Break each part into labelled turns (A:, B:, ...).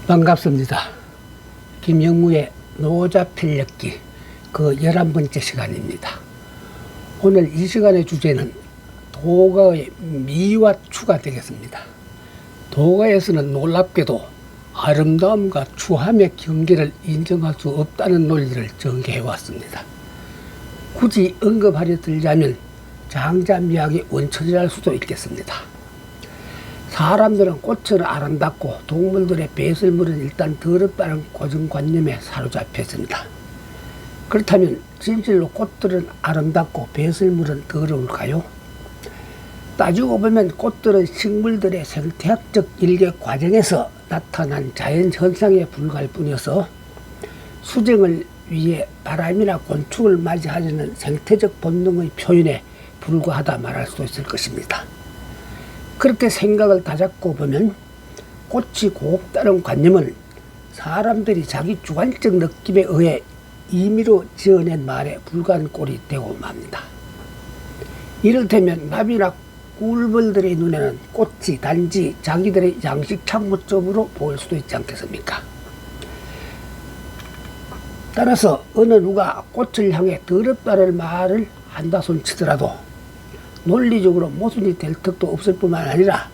A: 반갑습니다. 김영무의 노자필력기 그 11번째 시간입니다. 오늘 이 시간의 주제는 도가의 미와 추가 되겠습니다. 도가에서는 놀랍게도 아름다움과 추함의 경계를 인정할 수 없다는 논리를 전개해왔습니다. 굳이 언급하려 들자면 장자미학의 원천이랄 수도 있겠습니다. 사람들은 꽃은 아름답고 동물들의 배설물은 일단 더럽다는 고정관념에 사로잡혀 있습니다. 그렇다면 진실로 꽃들은 아름답고 배설물은 더러울까요? 따지고 보면 꽃들은 식물들의 생태학적 일개 과정에서 나타난 자연현상에 불과할 뿐이어서 수정을 위해 바람이나 곤충을 맞이하려는 생태적 본능의 표현에 불과하다 말할 수 있을 것입니다. 그렇게 생각을 다잡고 보면 꽃이 곱다는 관념은 사람들이 자기 주관적 느낌에 의해 임의로 지어낸 말에 불과한 꼴이 되고 맙니다. 이를테면 나비나 꿀벌들의 눈에는 꽃이 단지 자기들의 양식 창고점으로 보일 수도 있지 않겠습니까? 따라서 어느 누가 꽃을 향해 더럽다는 말을 한다 손 치더라도 논리적으로 모순이 될 턱도 없을 뿐만 아니라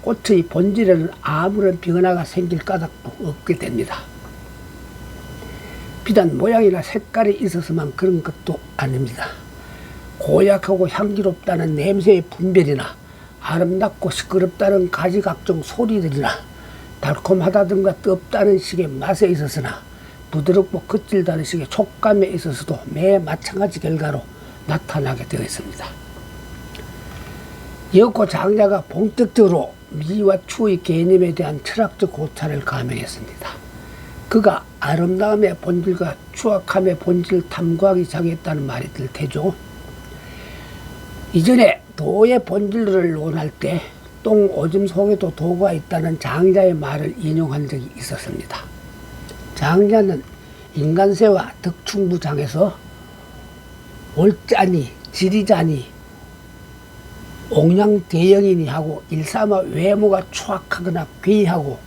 A: 꽃의 본질에는 아무런 변화가 생길 까닭도 없게 됩니다. 비단 모양이나 색깔이 있어서만 그런 것도 아닙니다. 고약하고 향기롭다는 냄새의 분별이나 아름답고 시끄럽다는 가지각종 소리들이나 달콤하다든가 떫다는 식의 맛에 있어서나 부드럽고 거칠다는 식의 촉감에 있어서도 매 마찬가지 결과로 나타나게 되어 있습니다. 이었고 장자가 본격적으로 미와 추의 개념에 대한 철학적 고찰을 감행했습니다. 그가 아름다움의 본질과 추악함의 본질을 탐구하기 시작했다는 말이 들 테죠. 이전에 도의 본질을 논할 때 똥 오줌 속에도 도가 있다는 장자의 말을 인용한 적이 있었습니다. 장자는 인간세와 덕충부장에서 옳자니 지리자니 옹양대형이니 하고 일삼아 외모가 추악하거나 괴이하고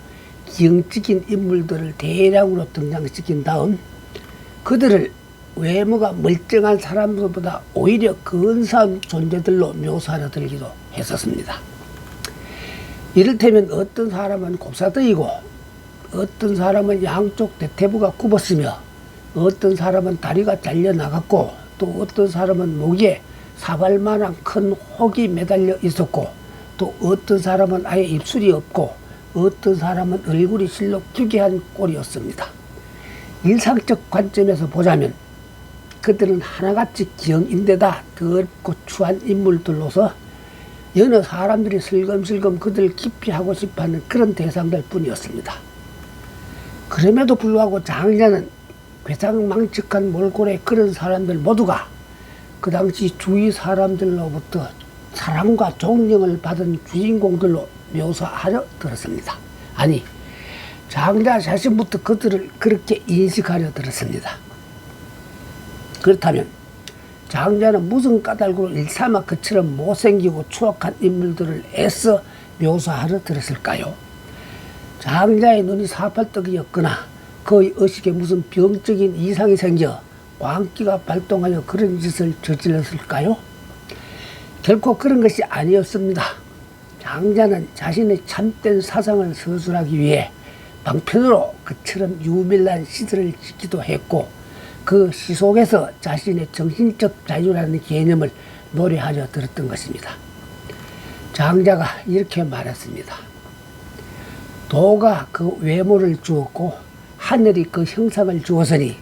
A: 기형적인 인물들을 대량으로 등장시킨 다음 그들을 외모가 멀쩡한 사람들보다 오히려 근사한 존재들로 묘사하려 들기도 했었습니다. 이를테면 어떤 사람은 곱사더이고 어떤 사람은 양쪽 대퇴부가 굽었으며 어떤 사람은 다리가 잘려나갔고 또 어떤 사람은 목에 사발만한 큰 혹이 매달려 있었고 또 어떤 사람은 아예 입술이 없고 어떤 사람은 얼굴이 실로 기괴한 꼴이었습니다. 일상적 관점에서 보자면 그들은 하나같이 기형인데다 더럽고 추한 인물들로서 여느 사람들이 슬금슬금 그들을 깊이 하고 싶어하는 그런 대상들 뿐이었습니다. 그럼에도 불구하고 장자는 괴상망측한 몰골의 그런 사람들 모두가 그 당시 주위 사람들로부터 사랑과 존경을 받은 주인공들로 묘사하려 들었습니다. 아니, 장자 자신부터 그들을 그렇게 인식하려 들었습니다. 그렇다면 장자는 무슨 까닭으로 일삼아 그처럼 못생기고 추악한 인물들을 애써 묘사하려 들었을까요? 장자의 눈이 사팔떡이었거나 그의 의식에 무슨 병적인 이상이 생겨 광기가 발동하여 그런 짓을 저질렀을까요? 결코 그런 것이 아니었습니다. 장자는 자신의 참된 사상을 서술하기 위해 방편으로 그처럼 유밀한 시들을 짓기도 했고 그 시 속에서 자신의 정신적 자유라는 개념을 노래하려 들었던 것입니다. 장자가 이렇게 말했습니다. 도가 그 외모를 주었고 하늘이 그 형상을 주었으니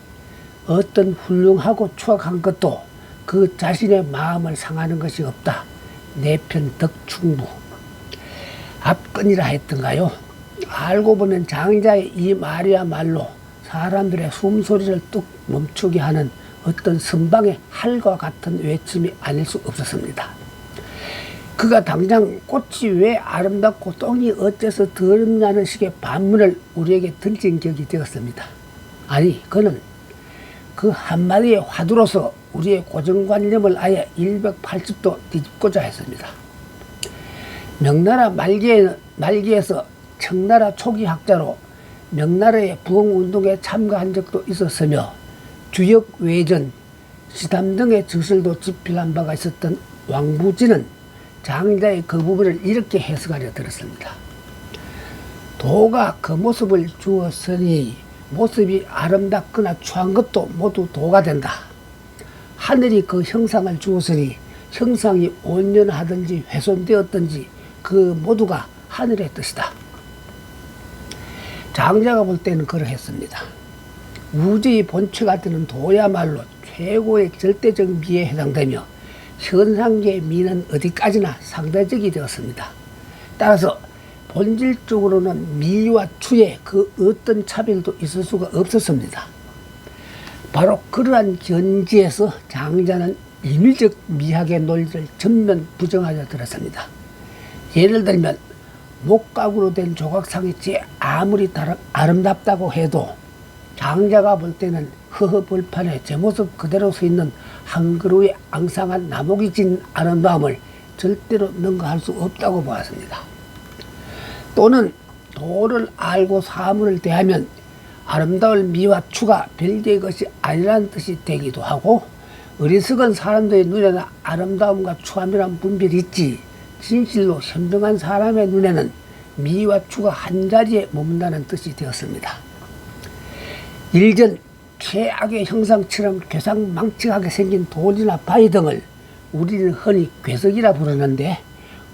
A: 어떤 훌륭하고 추악한 것도 그 자신의 마음을 상하는 것이 없다. 내 편 덕충부. 압권이라 했던가요? 알고 보면 장자의 이 말이야말로 사람들의 숨소리를 뚝 멈추게 하는 어떤 선방의 할과 같은 외침이 아닐 수 없었습니다. 그가 당장 꽃이 왜 아름답고 똥이 어째서 더럽냐는 식의 반문을 우리에게 던진 격이 되었습니다. 아니, 그는 그 한마디의 화두로서 우리의 고정관념을 아예 180도 뒤집고자 했습니다. 명나라 말기에서 청나라 초기 학자로 명나라의 부흥운동에 참가한 적도 있었으며 주역 외전, 시담 등의 저술도 집필한 바가 있었던 왕부지는 장자의 그 부분을 이렇게 해석하려 들었습니다. 도가 그 모습을 주었으니 모습이 아름답거나 추한 것도 모두 도가 된다. 하늘이 그 형상을 주었으니 형상이 온연하든지 훼손되었든지 그 모두가 하늘의 뜻이다. 장자가 볼 때는 그러했습니다. 우주의 본체가 되는 도야말로 최고의 절대적 미에 해당되며 현상계의 미는 어디까지나 상대적이 되었습니다. 따라서 본질적으로는 미와 추의 그 어떤 차별도 있을 수가 없었습니다. 바로 그러한 견지에서 장자는 인위적 미학의 논리를 전면 부정하여 들었습니다. 예를 들면 목각으로 된 조각상이 아무리 아름답다고 해도 장자가 볼 때는 허허벌판에 제 모습 그대로 서 있는 한 그루의 앙상한 나목이 진 아름다움을 절대로 능가할 수 없다고 보았습니다. 또는 도를 알고 사물을 대하면 아름다울 미와 추가 별개의 것이 아니라는 뜻이 되기도 하고, 어리석은 사람들의 눈에는 아름다움과 추함이란 분별이 있지 진실로 현명한 사람의 눈에는 미와 추가 한자리에 머문다는 뜻이 되었습니다. 일전 최악의 형상처럼 괴상망측하게 생긴 돌이나 바위 등을 우리는 흔히 괴석이라 부르는데,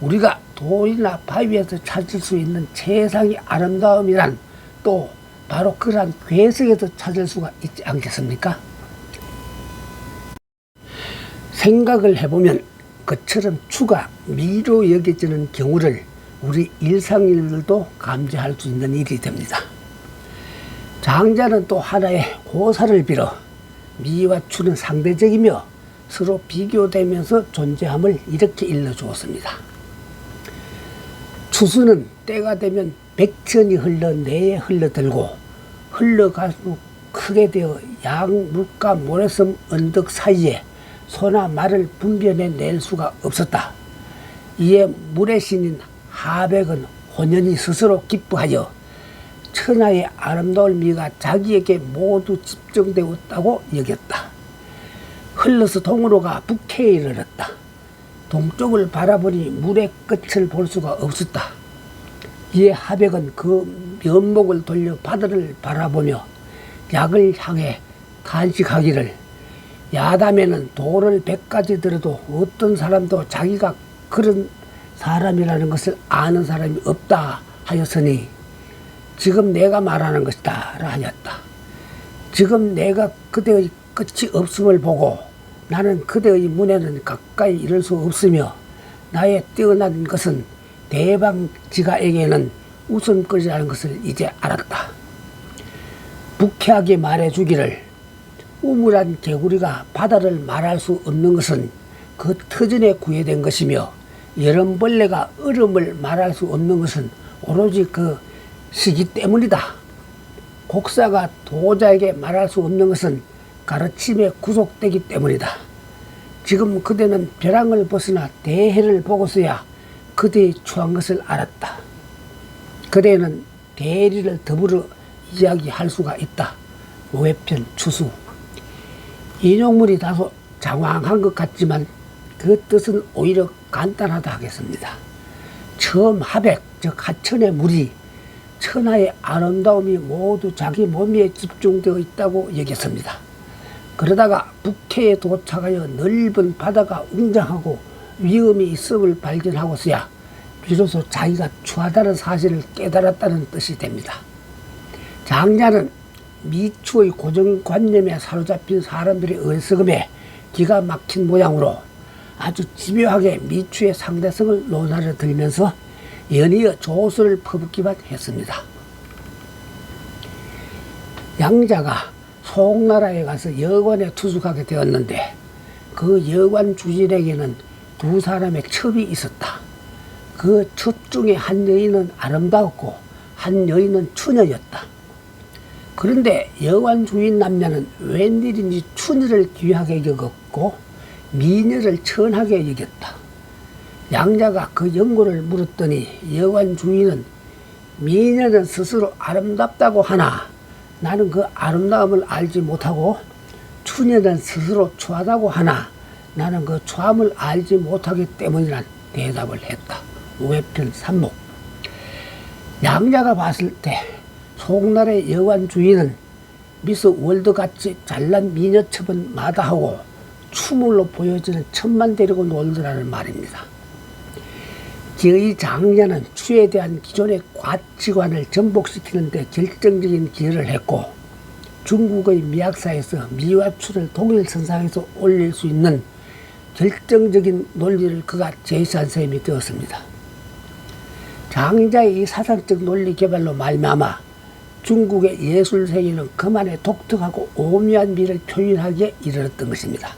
A: 우리가 돌이나 바위에서 찾을 수 있는 최상의 아름다움이란 또 바로 그러한 괴석에서 찾을 수가 있지 않겠습니까? 생각을 해보면 그처럼 추가 미로 여겨지는 경우를 우리 일상인들도 감지할 수 있는 일이 됩니다. 장자는 또 하나의 고사를 빌어 미와 추는 상대적이며 서로 비교되면서 존재함을 이렇게 일러주었습니다. 추수는 때가 되면 백천이 흘러 내에 흘러들고 흘러갈수록 크게 되어 양, 물가, 모래섬, 언덕 사이에 소나 말을 분별해낼 수가 없었다. 이에 물의 신인 하백은 혼연히 스스로 기뻐하여 천하의 아름다운 미가 자기에게 모두 집중되었다고 여겼다. 흘러서 동으로 가 북해에 이르렀다. 동쪽을 바라보니 물의 끝을 볼 수가 없었다. 이에 하백은 그 면목을 돌려 바다를 바라보며 약을 향해 간식하기를, 야담에는 돌을 100가지 들어도 어떤 사람도 자기가 그런 사람이라는 것을 아는 사람이 없다 하였으니 지금 내가 말하는 것이다 라 하였다. 지금 내가 그대의 끝이 없음을 보고 나는 그대의 문에는 가까이 이를 수 없으며 나의 뛰어난 것은 대방지가에게는 웃음거리라는 것을 이제 알았다. 부쾌하게 말해주기를, 우물한 개구리가 바다를 말할 수 없는 것은 그 터전에 구애된 것이며 여름벌레가 얼음을 말할 수 없는 것은 오로지 그 시기 때문이다. 곡사가 도자에게 말할 수 없는 것은 가르침에 구속되기 때문이다. 지금 그대는 벼랑을 벗으나 대해를 보고서야 그대의 추한 것을 알았다. 그대는 대리를 더불어 이야기할 수가 있다. 오해편 추수. 인용물이 다소 장황한 것 같지만 그 뜻은 오히려 간단하다 하겠습니다. 처음 하백, 즉 하천의 물이 천하의 아름다움이 모두 자기 몸에 집중되어 있다고 여겼습니다. 그러다가 북해에 도착하여 넓은 바다가 웅장하고 위험이 있음을 발견하고서야 비로소 자기가 추하다는 사실을 깨달았다는 뜻이 됩니다. 장자는 미추의 고정관념에 사로잡힌 사람들의 어리석음에 기가 막힌 모양으로 아주 집요하게 미추의 상대성을 논하려 들면서 연이어 조수를 퍼붓기만 했습니다. 양자가 송나라에 가서 여관에 투숙하게 되었는데 그 여관 주진에게는 두 사람의 첩이 있었다. 그 첩 중에 한 여인은 아름다웠고 한 여인은 처녀였다. 그런데 여관 주인 남녀는 웬일인지 추녀를 귀하게 여겼고 미녀를 천하게 여겼다. 양자가 그 연고를 물었더니 여관 주인은 미녀는 스스로 아름답다고 하나 나는 그 아름다움을 알지 못하고 추녀는 스스로 추하다고 하나 나는 그 추함을 알지 못하기 때문이란 대답을 했다. 우회편 3목. 양자가 봤을 때 송날의 여관 주인은 미스 월드같이 잘난 미녀첩은 마다하고 추물로 보여지는 첩만 데리고 놀더라는 말입니다. 기의 장자는 추에 대한 기존의 가치관을 전복시키는 데 결정적인 기여를 했고 중국의 미학사에서 미와 추를 동일선상에서 올릴 수 있는 결정적인 논리를 그가 제시한 셈이 되었습니다. 장자의 이 사상적 논리 개발로 말미암아 중국의 예술 세계는 그만의 독특하고 오묘한 미를 표현하기에 이르렀던 것입니다.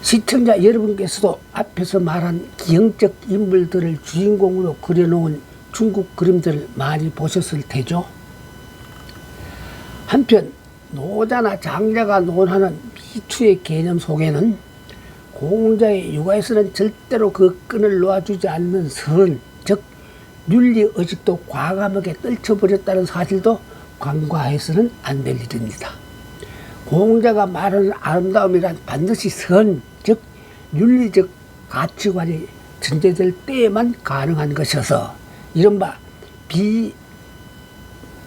A: 시청자 여러분께서도 앞에서 말한 기형적 인물들을 주인공으로 그려놓은 중국 그림들을 많이 보셨을 테죠. 한편 노자나 장자가 논하는 미추의 개념 속에는 공자의 육아에서는 절대로 그 끈을 놓아주지 않는 선, 즉 윤리의식도 과감하게 떨쳐버렸다는 사실도 간과해서는 안 될 일입니다. 공자가 말하는 아름다움이란 반드시 선, 즉 윤리적 가치관이 전제될 때에만 가능한 것이어서 이른바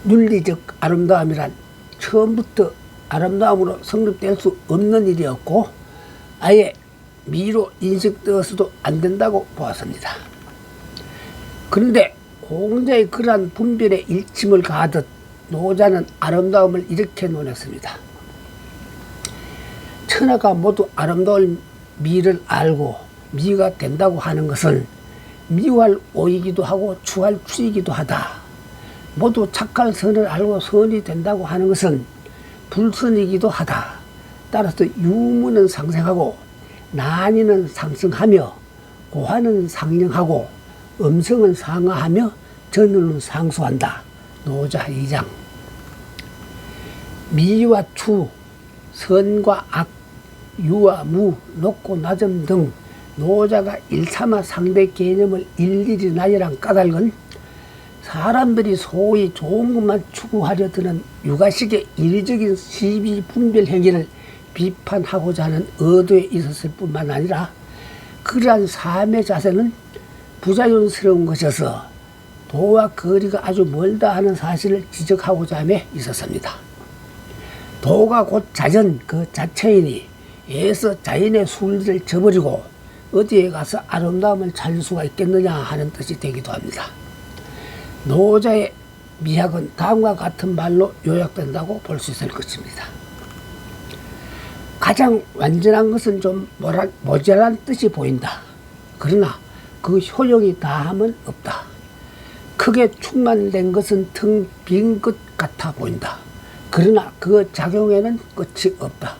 A: 비윤리적 아름다움이란 처음부터 아름다움으로 성립될 수 없는 일이었고 아예 미로 인식되어서도 안 된다고 보았습니다. 그런데 공자의 그러한 분별에 일침을 가하듯 노자는 아름다움을 이렇게 논했습니다. 천하가 모두 아름다울 미를 알고 미가 된다고 하는 것은 미할 오이기도 하고 추할 추이기도 하다. 모두 착할 선을 알고 선이 된다고 하는 것은 불선이기도 하다. 따라서 유무는 상생하고 난이는 상승하며 고하는 상령하고 음성은 상하하며 전우는 상수한다. 노자 2장. 미와 추, 선과 악, 유와 무, 높고 낮음 등 노자가 일삼아 상대 개념을 일일이 나열한 까닭은 사람들이 소위 좋은 것만 추구하려 드는 육아식의 이리적인 시비 분별 행위를 비판하고자 하는 의도에 있었을 뿐만 아니라 그러한 삶의 자세는 부자연스러운 것이어서 도와 거리가 아주 멀다 하는 사실을 지적하고자 함에 있었습니다. 도가 곧 자연 그 자체이니 애서 자연의 순리를 저버리고 어디에 가서 아름다움을 찾을 수가 있겠느냐 하는 뜻이 되기도 합니다. 노자의 미학은 다음과 같은 말로 요약된다고 볼 수 있을 것입니다. 가장 완전한 것은 좀 모자란 뜻이 보인다. 그러나 그 효용이 다함은 없다. 크게 충만된 것은 텅 빈 것 같아 보인다. 그러나 그 작용에는 끝이 없다.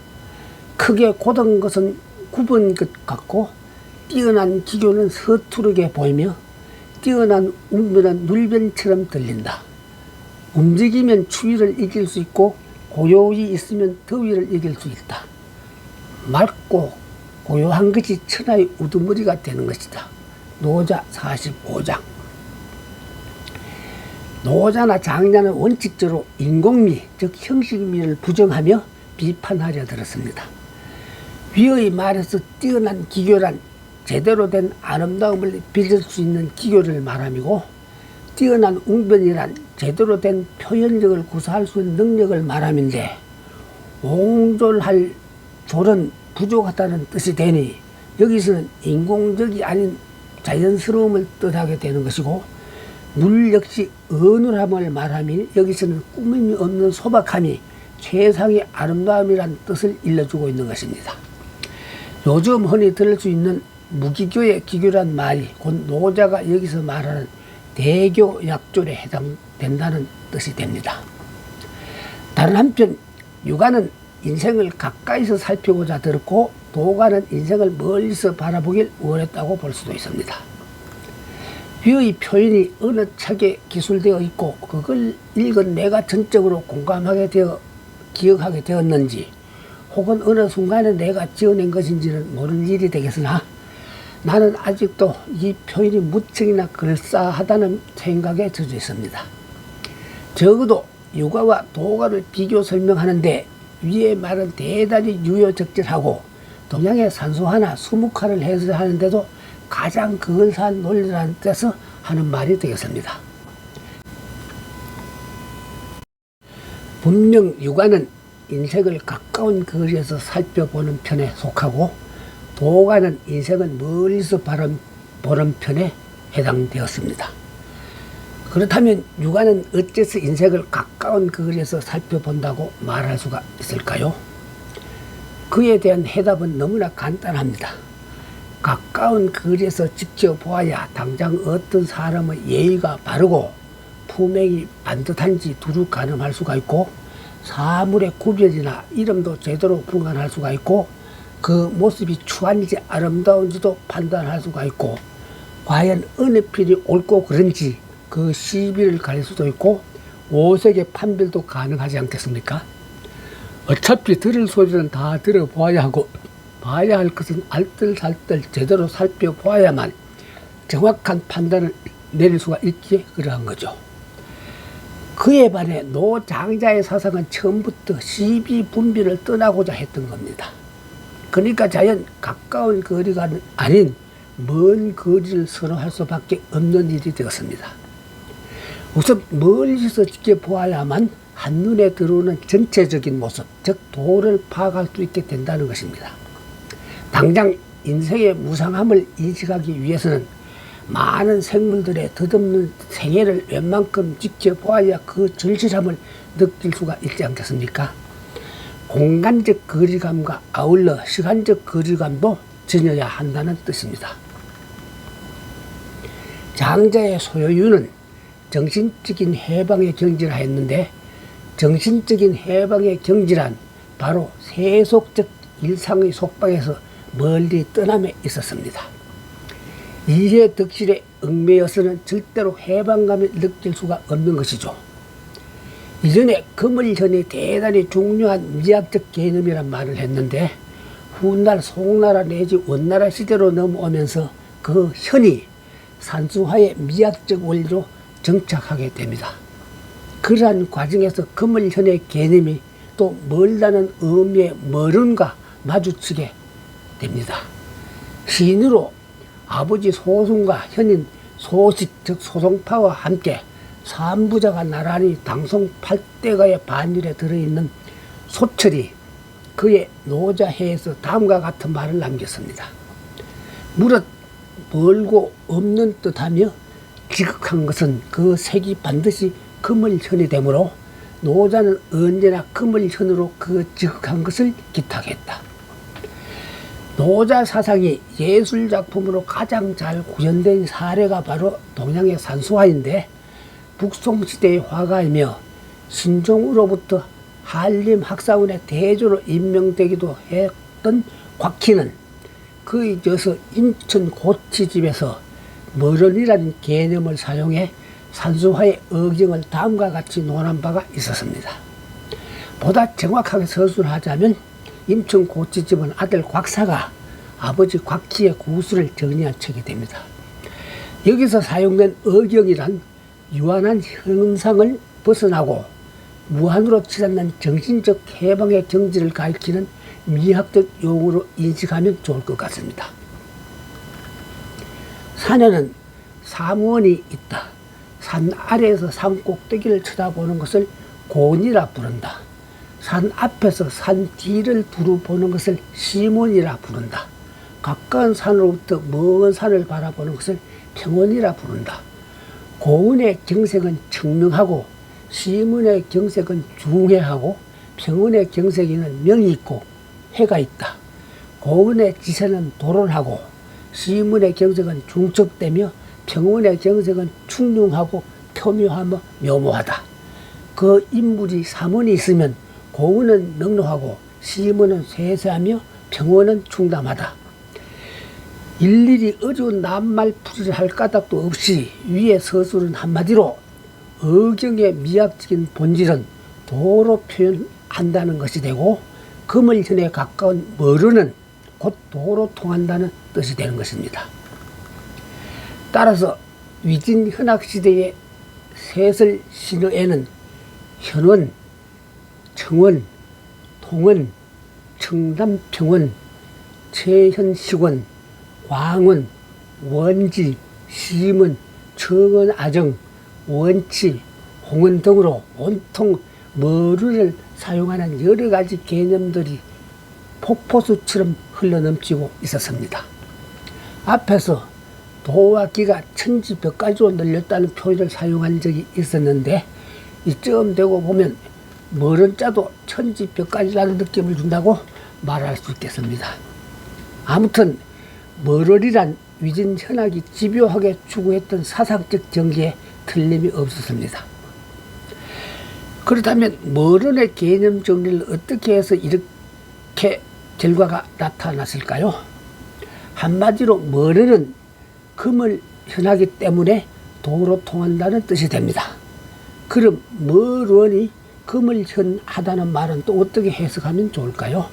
A: 크게 곧은 것은 굽은 것 같고 뛰어난 기교는 서투르게 보이며 뛰어난 운변은 눌변처럼 들린다. 움직이면 추위를 이길 수 있고 고요히 있으면 더위를 이길 수 있다. 맑고 고요한 것이 천하의 우두머리가 되는 것이다. 노자 45장. 노자나 장자는 원칙적으로 인공미, 즉 형식미를 부정하며 비판하려 들었습니다. 위의 말에서 뛰어난 기교란 제대로 된 아름다움을 빚을 수 있는 기교를 말함이고 뛰어난 웅변이란 제대로 된 표현력을 구사할 수 있는 능력을 말함인데 옹졸할 졸은 부족하다는 뜻이 되니 여기서는 인공적이 아닌 자연스러움을 뜻하게 되는 것이고 물 역시 어눌함을 말하니 여기서는 꾸밈이 없는 소박함이 최상의 아름다움이란 뜻을 일러주고 있는 것입니다. 요즘 흔히 들을 수 있는 무기교의 기교란 말이 곧 노자가 여기서 말하는 대교 약졸에 해당된다는 뜻이 됩니다. 다른 한편 육아는 인생을 가까이서 살피고자 들었고 도가는 인생을 멀리서 바라보길 원했다고 볼 수도 있습니다. 위의 표현이 어느 책에 기술되어 있고 그걸 읽은 내가 전적으로 공감하게 되어 기억하게 되었는지 혹은 어느 순간에 내가 지어낸 것인지는 모를 일이 되겠으나 나는 아직도 이 표현이 무척이나 그럴싸하다는 생각에 젖어 있습니다. 적어도 유가와 도가를 비교 설명하는데 위의 말은 대단히 유효적절하고 동양의 산수화나 수묵화를 해설하는데도 가장 근사한 논리라는 뜻에서 하는 말이 되겠습니다. 분명 유가는 인생을 가까운 거리에서 살펴보는 편에 속하고 도가는 인생을 멀리서 바라보는 편에 해당되었습니다. 그렇다면 유가는 어째서 인생을 가까운 거리에서 살펴본다고 말할 수가 있을까요? 그에 대한 해답은 너무나 간단합니다. 가까운 거리에서 지켜보아야 당장 어떤 사람의 예의가 바르고 품행이 반듯한지 두루 가늠할 수가 있고 사물의 구별이나 이름도 제대로 분간할 수가 있고 그 모습이 추한지 아름다운지도 판단할 수가 있고 과연 어느 필이 옳고 그른지 그 시비를 가릴 수도 있고 오색의 판별도 가능하지 않겠습니까? 어차피 들을 소리는 다 들어보아야 하고 봐야 할 것은 알뜰살뜰 제대로 살펴보아야만 정확한 판단을 내릴 수가 있기에 그러한 거죠. 그에 반해 노장자의 사상은 처음부터 시비 분별을 떠나고자 했던 겁니다. 그러니까 자연 가까운 거리가 아닌 먼 거리를 선호할 수밖에 없는 일이 되었습니다. 우선 멀리서 지켜보아야만 한눈에 들어오는 전체적인 모습, 즉 도를 파악할 수 있게 된다는 것입니다. 당장 인생의 무상함을 인식하기 위해서는 많은 생물들의 덧없는 생애를 웬만큼 지켜보아야 그 절실함을 느낄 수가 있지 않겠습니까? 공간적 거리감과 아울러 시간적 거리감도 지녀야 한다는 뜻입니다. 장자의 소요유는 정신적인 해방의 경지라 했는데 정신적인 해방의 경지란 바로 세속적 일상의 속박에서 멀리 떠남에 있었습니다. 이해 덕실에 얽매여서는 절대로 해방감을 느낄 수가 없는 것이죠. 이전에 금을현이 대단히 중요한 미학적 개념이란 말을 했는데 훗날 송나라 내지 원나라 시대로 넘어오면서 그 현이 산수화의 미학적 원리로 정착하게 됩니다. 그러한 과정에서 금을현의 개념이 또 멀다는 의미의 멀음과 마주치게 됩니다. 시인으로 아버지 소승과 현인 소식 즉 소송파와 함께 삼부자가 나란히 당송 8대가의 반열에 들어있는 소철이 그의 노자해에서 다음과 같은 말을 남겼습니다. 무릇 멀고 없는 듯하며 지극한 것은 그 색이 반드시 금을현이 되므로 노자는 언제나 금을현으로 그 지극한 것을 기탁했다. 노자 사상이 예술작품으로 가장 잘 구현된 사례가 바로 동양의 산수화인데 북송시대의 화가이며 신종으로부터 한림 학사원의 대조로 임명되기도 했던 곽희는 그에 이어서 인천 고치집에서 머런이라는 개념을 사용해 산수화의 의경을 다음과 같이 논한 바가 있었습니다. 보다 정확하게 서술하자면 인천 고치집은 아들 곽사가 아버지 곽희의 구술을 정리한 책이 됩니다. 여기서 사용된 의경이란 유한한 형상을 벗어나고 무한으로 치닫는 정신적 해방의 경지를 가리키는 미학적 용어로 인식하면 좋을 것 같습니다. 산에는 사무원이 있다. 산 아래에서 산 꼭대기를 쳐다보는 것을 고원이라 부른다. 산 앞에서 산 뒤를 두루 보는 것을 시문이라 부른다. 가까운 산으로부터 먼 산을 바라보는 것을 평원이라 부른다. 고운의 경색은 청명하고 시문의 경색은 중해하고 평원의 경색에는 명이 있고 해가 있다. 고운의 지세는 도론하고 시문의 경색은 중첩되며 평원의 경색은 충륭하고 표묘하며 묘모하다. 그 인물이 사문이 있으면 고운은 명료하고 시문은 세세하며 평원은 충담하다. 일일이 어려운 낱말풀이를 할 까닭도 없이 위에 서술은 한마디로 의경의 미학적인 본질은 도로 표현한다는 것이 되고 금을현에 가까운 머루는 곧 도로 통한다는 뜻이 되는 것입니다. 따라서 위진현학시대의 셋을 신어에는 현원, 청원, 통원, 청담평원, 최현식원, 광원, 원지, 심은, 청원아정, 원치, 홍원 등으로 온통 머루를 사용하는 여러 가지 개념들이 폭포수처럼 흘러넘치고 있었습니다. 앞에서 도와 기가 천지벽까지로 늘렸다는 표현을 사용한 적이 있었는데 이쯤 되고 보면 멀은 자도 천지벽까지라는 느낌을 준다고 말할 수 있겠습니다. 아무튼 멀으리란 위진현학이 집요하게 추구했던 사상적 전개에 틀림이 없었습니다. 그렇다면 멀은의 개념 정리를 어떻게 해서 이렇게 결과가 나타났을까요? 한마디로 멀은은 금을 현하기 때문에 도로 통한다는 뜻이 됩니다. 그럼 멀원이 금을 현하다는 말은 또 어떻게 해석하면 좋을까요?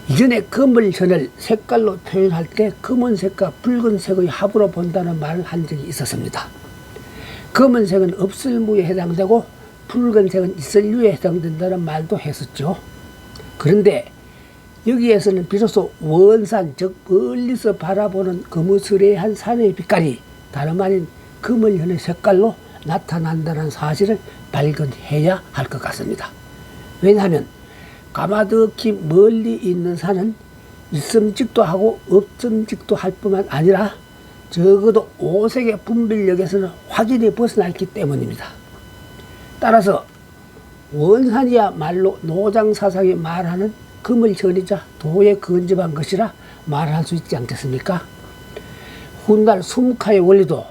A: 이전에 금을 현을 색깔로 표현할 때 검은색과 붉은색의 합으로 본다는 말을 한 적이 있었습니다. 검은색은 없을무에 해당되고 붉은색은 있을류에 해당된다는 말도 했었죠. 그런데 여기에서는 비로소 원산, 즉 멀리서 바라보는 거무스레한 산의 빛깔이 다름 아닌 금을 현의 색깔로 나타난다는 사실을 발견해야 할 것 같습니다. 왜냐하면 가마득히 멀리 있는 산은 있음직도 하고 없음직도 할 뿐만 아니라 적어도 오색의 분별력에서는 확연히 벗어나 있기 때문입니다. 따라서 원산이야말로 노장사상이 말하는 금을 현이자 도에 근접한 것이라 말할 수 있지 않겠습니까? 훗날 수묵화의 원리도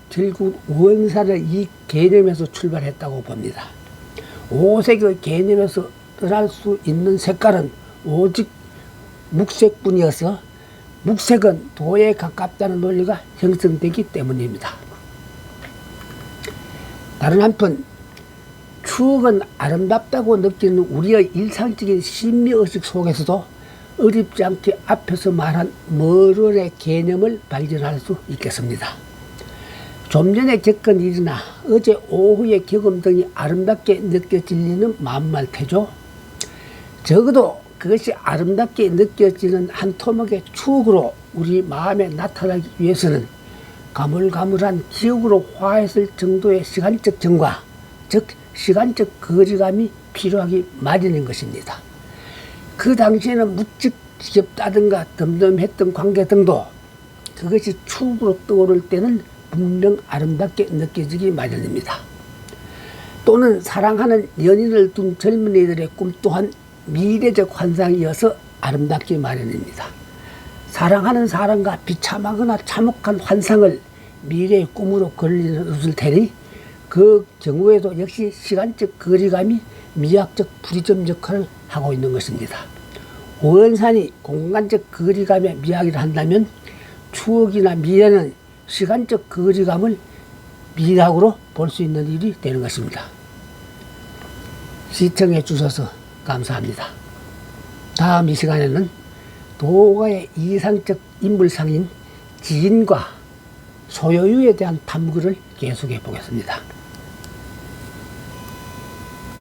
A: 결국 원산의 이 개념에서 출발했다고 봅니다. 오색의 개념에서 떠날 수 있는 색깔은 오직 묵색뿐이어서 묵색은 도에 가깝다는 논리가 형성되기 때문입니다. 다른 한편 추억은 아름답다고 느끼는 우리의 일상적인 심리의식 속에서도 어렵지 않게 앞에서 말한 멀은의 개념을 발견할 수 있겠습니다. 좀 전에 겪은 일이나 어제 오후의 경험 등이 아름답게 느껴질 리는 만만테죠. 적어도 그것이 아름답게 느껴지는 한 토막의 추억으로 우리 마음에 나타나기 위해서는 가물가물한 기억으로 화했을 정도의 시간적 정과, 즉 시간적 거리감이 필요하기 마련인 것입니다. 그 당시에는 무척 지겹다든가 덤덤했던 관계 등도 그것이 추억으로 떠오를 때는 분명 아름답게 느껴지기 마련입니다. 또는 사랑하는 연인을 둔 젊은이들의 꿈 또한 미래적 환상이어서 아름답기 마련입니다. 사랑하는 사람과 비참하거나 참혹한 환상을 미래의 꿈으로 그리는 테니 그 경우에도 역시 시간적 거리감이 미학적 부리점 역할을 하고 있는 것입니다. 원산이 공간적 거리감의 미학이라 한다면 추억이나 미래는 시간적 거리감을 미학으로 볼 수 있는 일이 되는 것입니다. 시청해 주셔서 감사합니다. 다음 이 시간에는 도가의 이상적 인물상인 지인과 소요유에 대한 탐구를 계속해 보겠습니다.